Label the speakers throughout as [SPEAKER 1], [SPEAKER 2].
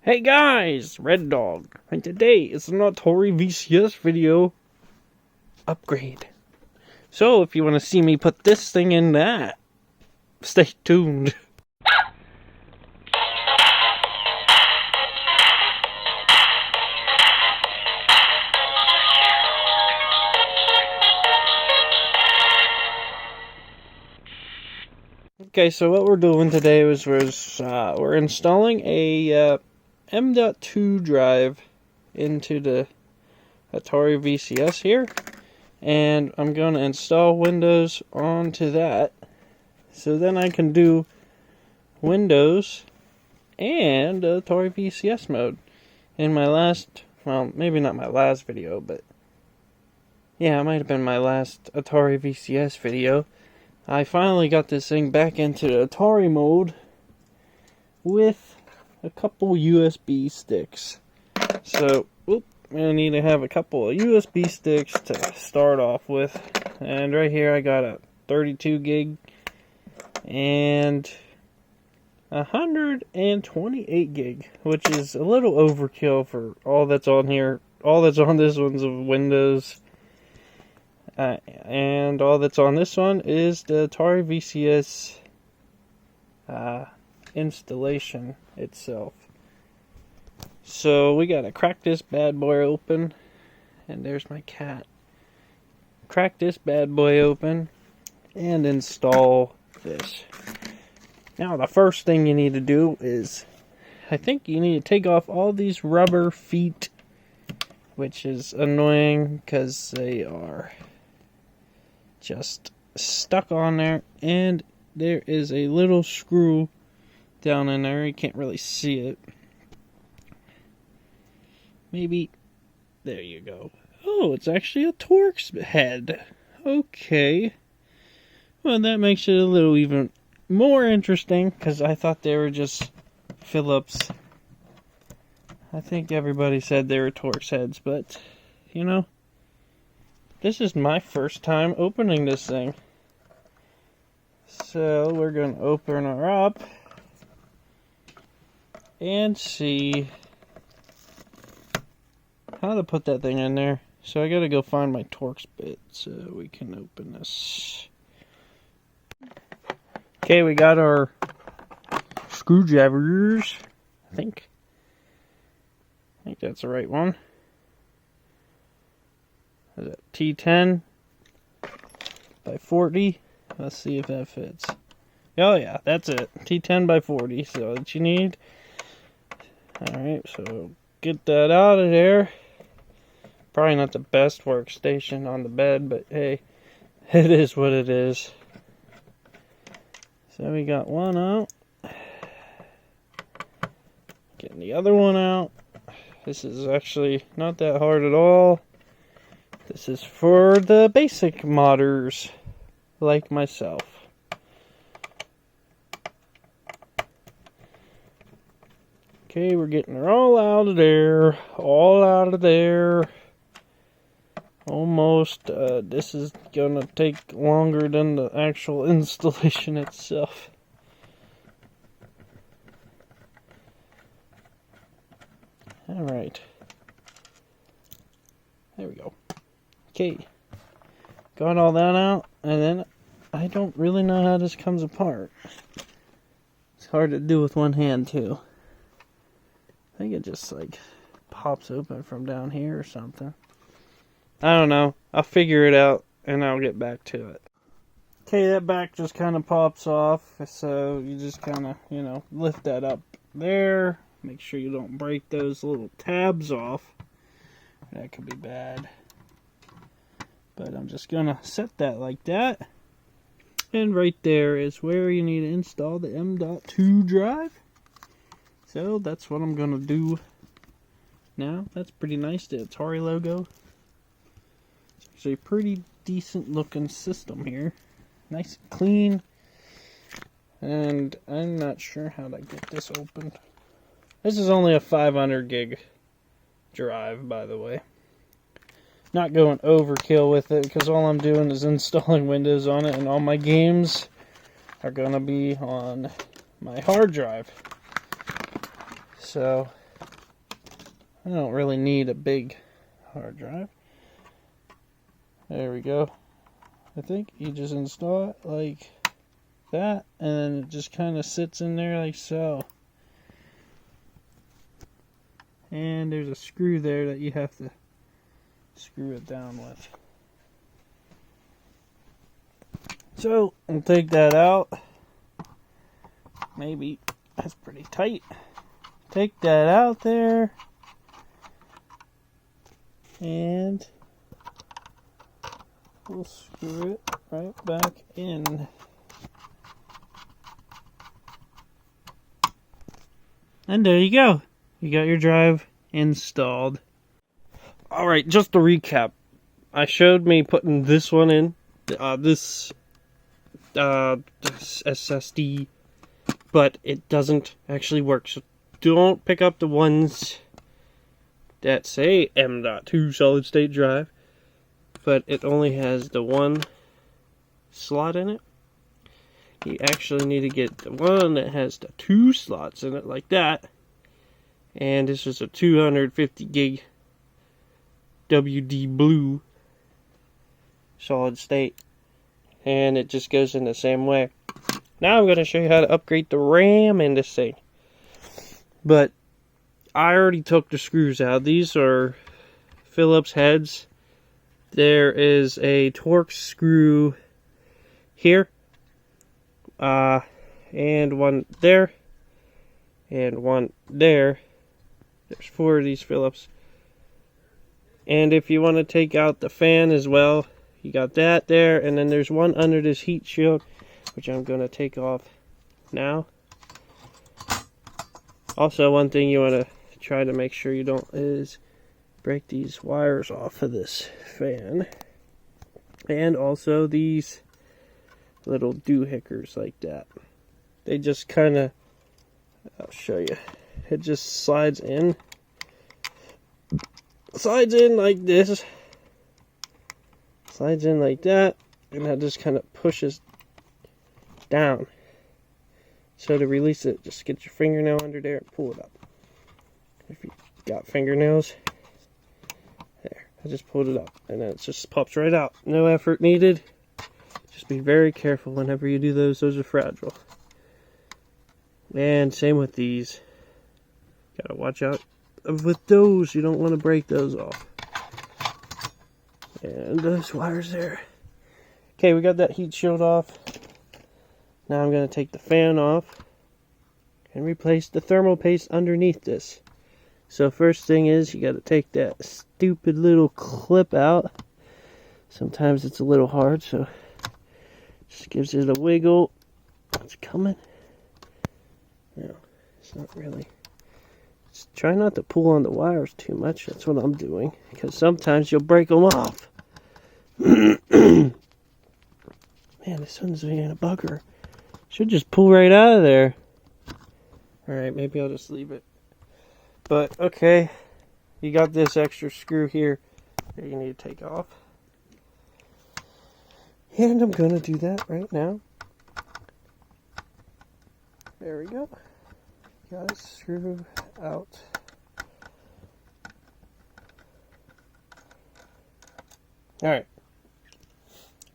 [SPEAKER 1] Hey guys, Red Dog, and today is an Atari VCS video upgrade. So if you want to see me put this thing in that, stay tuned. Okay, so what we're doing today was we're installing a M.2 drive into the Atari VCS here, and I'm going to install Windows onto that, so then I can do Windows and Atari VCS mode. In my last, well, maybe not my last video, but yeah, it might have been my last Atari VCS video, I finally got this thing back into the Atari mode with a couple USB sticks. So, I'm going to need to have a couple of USB sticks to start off with. And right here I got a 32 gig and 128 gig, which is a little overkill for all that's on here. All that's on this one's of Windows. And all that's on this one is the Atari VCS installation itself. So we gotta crack this bad boy open, and there's my cat. Crack this bad boy open and install this. Now the first thing you need to do is, I think you need to take off all these rubber feet, which is annoying because they are just stuck on there, and there is a little screw down in there. You can't really see it. Maybe there you go. Oh, it's actually a Torx head. Okay, well, that makes it a little even more interesting, because I thought they were just Phillips. I think everybody said they were Torx heads, but you know, this is my first time opening this thing. So we're going to open her up and see how to put that thing in there. So I got to go find my Torx bit so we can open this. Okay, we got our screwdrivers. I think that's the right one. Is it T10 by 40? Let's see if that fits. Oh yeah, that's it. T10 by 40. So that you need. Alright, so get that out of there. Probably not the best workstation on the bed, but hey, it is what it is. So we got one out. Getting the other one out. This is actually not that hard at all. This is for the basic modders like myself. Okay, we're getting her all out of there. All out of there. Almost. This is gonna take longer than the actual installation itself. Alright. There we go. Okay, got all that out, and then I don't really know how this comes apart. It's hard to do with one hand too. I think it just like pops open from down here or something. I don't know. I'll figure it out and I'll get back to it. Okay, that back just kind of pops off, so you just kind of, you know, lift that up there. Make sure you don't break those little tabs off. That could be bad. But I'm just going to set that like that. And right there is where you need to install the M.2 drive. So that's what I'm going to do now. That's pretty nice, the Atari logo. It's actually a pretty decent looking system here. Nice and clean. And I'm not sure how to get this open. This is only a 500 gig drive, by the way. Not going overkill with it, because all I'm doing is installing Windows on it, and all my games are going to be on my hard drive. So I don't really need a big hard drive. There we go. I think you just install it like that, and then it just kind of sits in there like so. And there's a screw there that you have to screw it down with. So I'll take that out. Maybe that's pretty tight. Take that out there. And we'll screw it right back in. And there you go. You got your drive installed. Alright, just to recap. I showed me putting this one in. This SSD. But it doesn't actually work. So don't pick up the ones that say M.2 solid state drive. But it only has the one slot in it. You actually need to get the one that has the 2 slots in it like that. And this is a 250 gig WD blue solid state. And it just goes in the same way. Now I'm going to show you how to upgrade the RAM in this thing. But I already took the screws out. These are Phillips heads. There is a Torx screw here. And one there. And one there. There's 4 of these Phillips. And if you want to take out the fan as well, you got that there. And then there's one under this heat shield, which I'm going to take off now. Also, one thing you want to try to make sure you don't is break these wires off of this fan. And also these little doohickers like that. They just kind of, I'll show you. It just slides in. Slides in like this. Slides in like that. And that just kind of pushes down. So to release it, just get your fingernail under there and pull it up. If you got fingernails, there, I just pulled it up, and then it just pops right out. No effort needed. Just be very careful whenever you do those. Those are fragile. And same with these. Gotta watch out with those. You don't want to break those off. And those wires there. Okay, we got that heat shield off. Now I'm going to take the fan off and replace the thermal paste underneath this. So first thing is you got to take that stupid little clip out. Sometimes it's a little hard, so just gives it a wiggle. It's coming. No, it's not really. Just try not to pull on the wires too much. That's what I'm doing, because sometimes you'll break them off. Man, this one's being a bugger. Should just pull right out of there. Alright, maybe I'll just leave it. But, okay. You got this extra screw here that you need to take off. And I'm going to do that right now. There we go. Got it screwed out. Alright.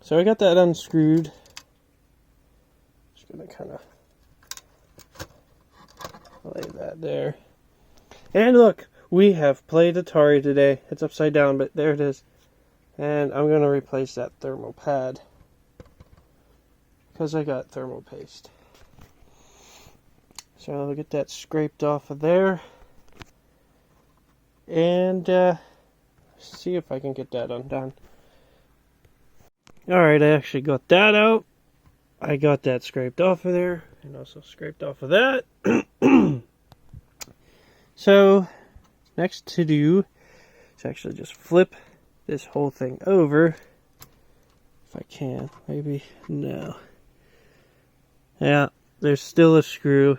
[SPEAKER 1] So I got that unscrewed. Gonna kind of lay that there. And look, we have played Atari today. It's upside down, but there it is. And I'm gonna replace that thermal pad because I got thermal paste. So I'll get that scraped off of there and see if I can get that undone. Alright, I actually got that out. I got that scraped off of there, and also scraped off of that. So, next to do is actually just flip this whole thing over. If I can, maybe, no. Yeah, there's still a screw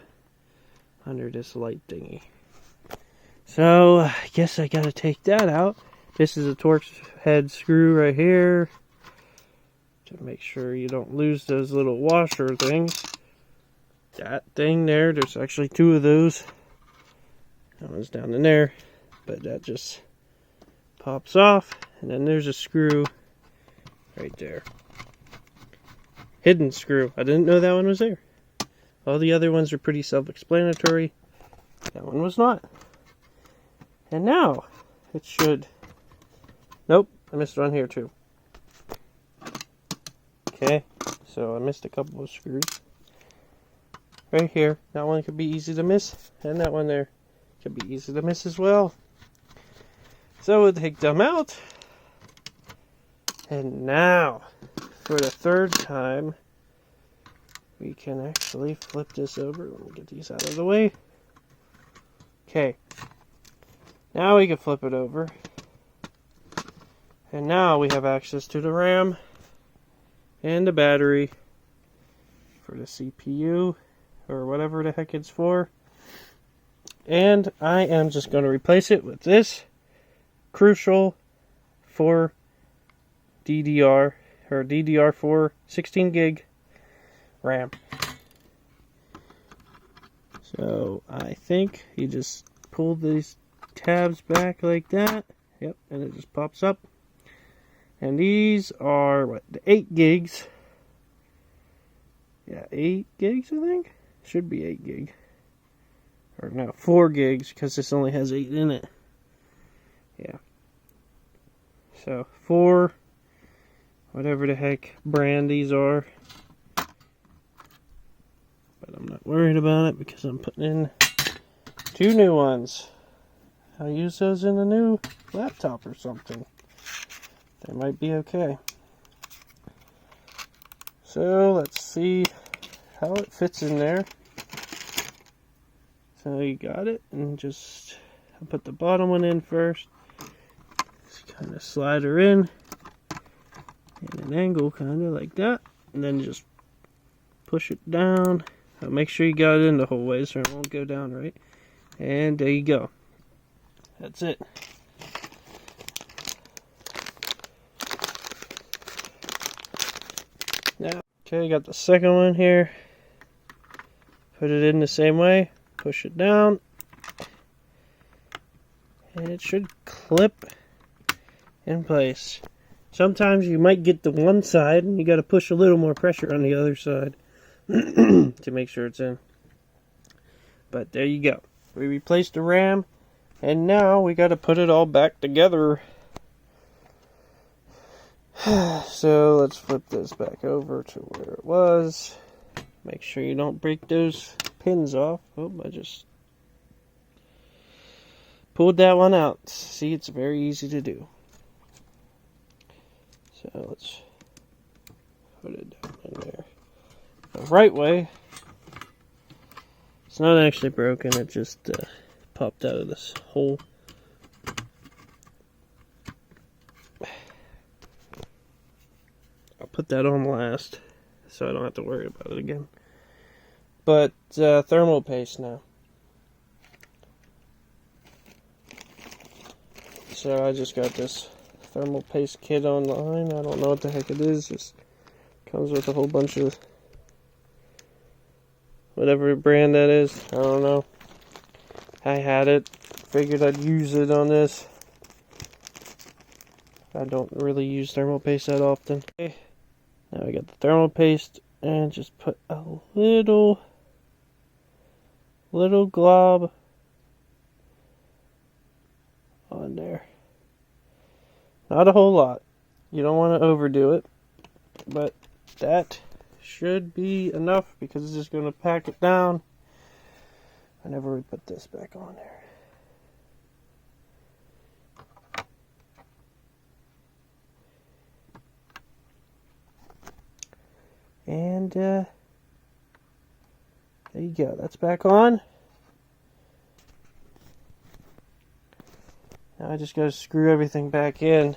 [SPEAKER 1] under this light thingy. So, I guess I gotta take that out. This is a Torx head screw right here. To make sure you don't lose those little washer things. That thing there, there's actually 2 of those. That one's down in there. but that just pops off, and then there's a screw right there. Hidden screw. I didn't know that one was there. All the other ones are pretty self-explanatory. That one was not. And now it should... Nope, I missed one here too. Okay, so I missed a couple of screws. Right here, that one could be easy to miss, and that one there could be easy to miss as well. So we'll take them out. And now, for the third time, we can actually flip this over. Let me get these out of the way. Okay. Now we can flip it over. And now we have access to the RAM and the battery for the CPU or whatever the heck it's for. And I am just going to replace it with this crucial 4 DDR or DDR4 16 gig RAM. So I think you just pull these tabs back like that. Yep, and it just pops up. And these are what, the 8 gigs. Yeah, 8 gigs I think. Should be 8 gig. Or no, 4 gigs because this only has 8 in it. Yeah. So 4, whatever the heck brand these are. But I'm not worried about it because I'm putting in 2 new ones. I'll use those in a new laptop or something. They might be okay. So let's see how it fits in there. So you got it, and just I'll put the bottom one in first. Just kind of slide her in at an angle, kind of like that, and then just push it down. Make sure you got it in the whole way so it won't go down, right? And there you go. That's it. Now, okay, got the second one here. Put it in the same way. Push it down. And it should clip in place. Sometimes you might get the one side and you got to push a little more pressure on the other side to make sure it's in. But there you go. We replaced the RAM. And now we got to put it all back together. So let's flip this back over to where it was. Make sure you don't break those pins off. Oh, I just pulled that one out. See, it's very easy to do. So let's put it down in there the right way. It's not actually broken, it just popped out of this hole. I'll put that on last so I don't have to worry about it again. But thermal paste now. So I just got this thermal paste kit online. I don't know what the heck it is. Just comes with a whole bunch of whatever brand that is. I don't know. I had it. Figured I'd use it on this. I don't really use thermal paste that often. Okay. Now we got the thermal paste and just put a little glob on there. Not a whole lot. You don't want to overdo it, but that should be enough because it's just going to pack it down whenever we put this back on there. And there you go. That's back on. Now I just got to screw everything back in.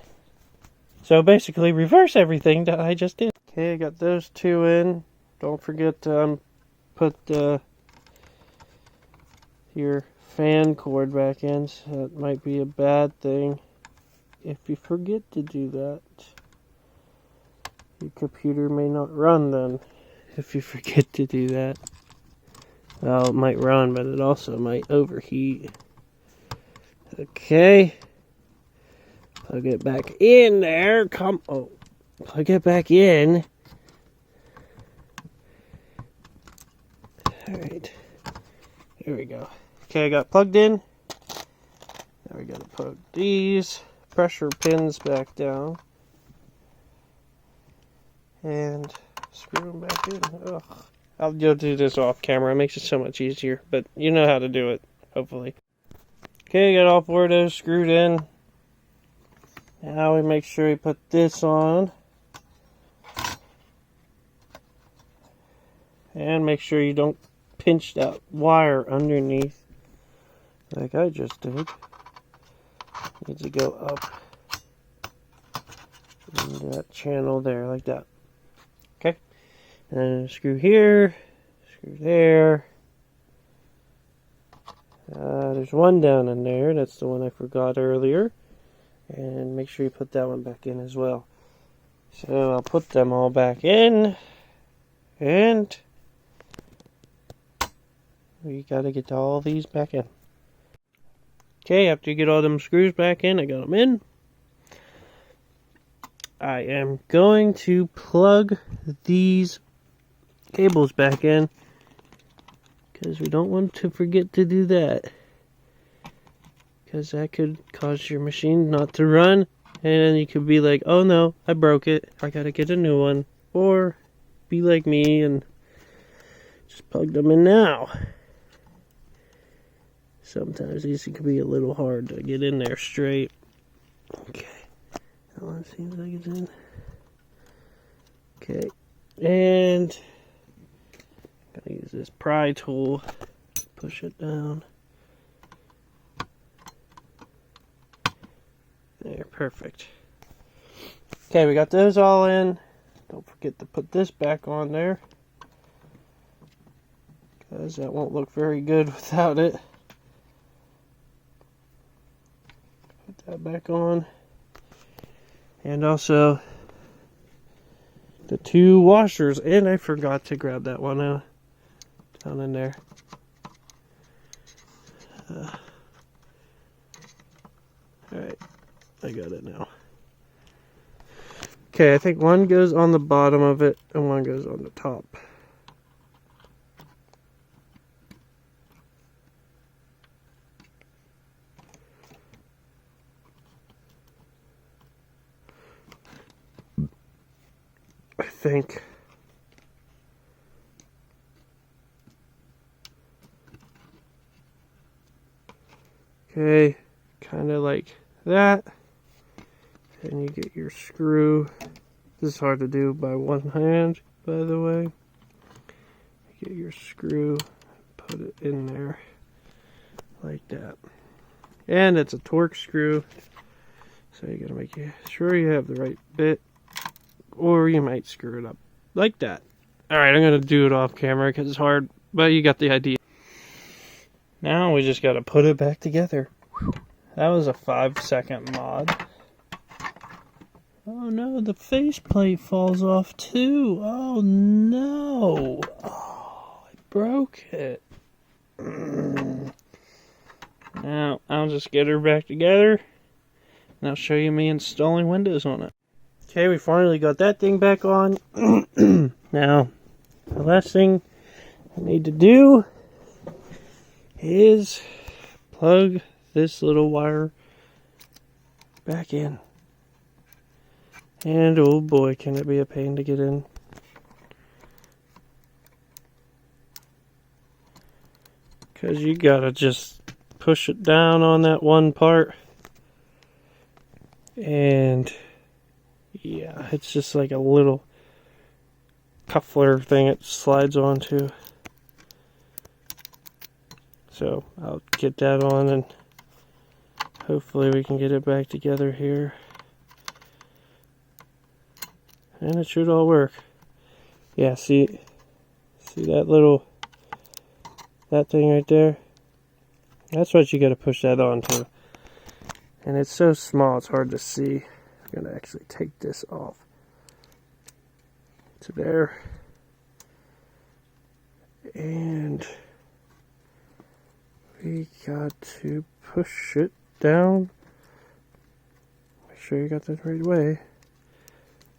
[SPEAKER 1] So basically reverse everything that I just did. Okay, I got those 2 in. Don't forget to put your fan cord back in. So that might be a bad thing if you forget to do that. Your computer may not run then if you forget to do that. Well, it might run, but it also might overheat. Okay. Plug it back in there. Plug it back in. Alright. Here we go. Okay, I got plugged in. Now we gotta plug these pressure pins back down. And screw them back in. Ugh. I'll go do this off camera. It makes it so much easier. But you know how to do it, hopefully. Okay, got all 4 of those screwed in. Now we make sure we put this on. And make sure you don't pinch that wire underneath like I just did. Needs to go up in that channel there, like that. Okay. And screw here, screw there. There's one down in there. That's the one I forgot earlier. And make sure you put that one back in as well. So I'll put them all back in. And we gotta get all these back in. Okay, after you get all them screws back in, I got them in. I am going to plug these cables back in because we don't want to forget to do that, because that could cause your machine not to run, and you could be like, oh no, I broke it, I gotta get a new one. Or be like me and just plug them in now. Sometimes these can be a little hard to get in there straight. Okay, that one seems like it's in. Okay, and I'm gonna use this pry tool to push it down. There, perfect. Okay, we got those all in. Don't forget to put this back on there, because that won't look very good without it. Put that back on. And also the 2 washers, and I forgot to grab that one out down in there. Alright, I got it now. Okay, I think one goes on the bottom of it and one goes on the top. I think. Okay, kind of like that. And you get your screw. This is hard to do by one hand, by the way. You get your screw, put it in there like that. And it's a torque screw, so you gotta make sure you have the right bit, or you might screw it up like that. Alright, I'm gonna do it off camera because it's hard, but you got the idea. Now we just gotta put it back together. That was a 5-second mod. Oh no, the faceplate falls off too. Oh no. Oh, I broke it. Now, I'll just get her back together, and I'll show you me installing Windows on it. Okay, we finally got that thing back on. Now, the last thing I need to do is plug this little wire back in. And oh boy, can it be a pain to get in. Because you gotta just push it down on that one part. And yeah, it's just like a little cuffler thing it slides onto. So I'll get that on and hopefully we can get it back together here. And it should all work. Yeah, see that thing right there? That's what you gotta push that onto. And it's so small, it's hard to see. I'm gonna actually take this off. To there. And we got to push it down. Make sure you got that right way.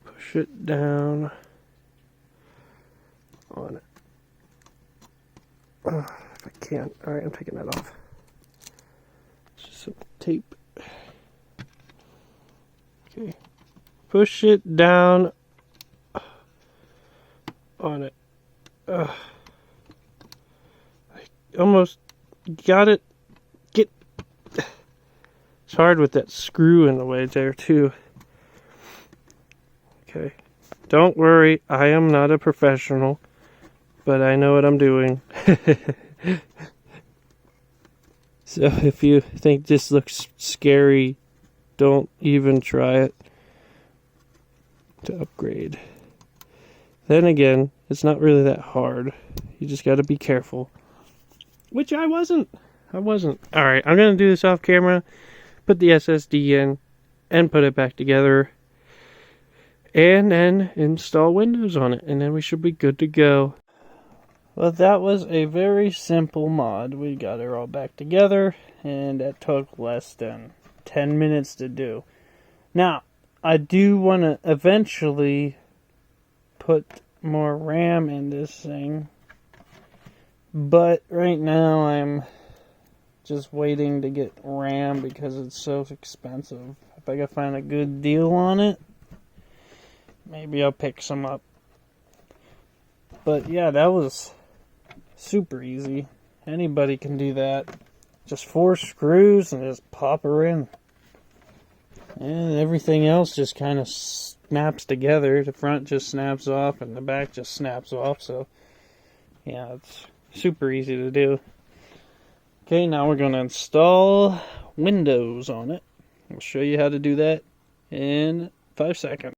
[SPEAKER 1] Push it down on it. If I can. Alright, I'm taking that off. Just some tape. Okay. Push it down on it. I almost got it. It's hard with that screw in the way there too. Okay. Don't worry, I am not a professional, but I know what I'm doing. So if you think this looks scary, don't even try it to upgrade. Then again, it's not really that hard. You just got to be careful. Which I wasn't. Alright, I'm going to do this off camera. Put the SSD in. And put it back together. And then install Windows on it. And then we should be good to go. Well, that was a very simple mod. We got it all back together. And it took less than 10 minutes to do. Now, I do want to eventually put more RAM in this thing, but right now I'm just waiting to get RAM because it's so expensive. If I can find a good deal on it, maybe I'll pick some up. But yeah, that was super easy. Anybody can do that. Just 4 screws and just pop her in. And everything else just kind of snaps together. The front just snaps off and the back just snaps off. So, yeah, it's super easy to do. Okay, now we're going to install Windows on it. I'll show you how to do that in 5 seconds.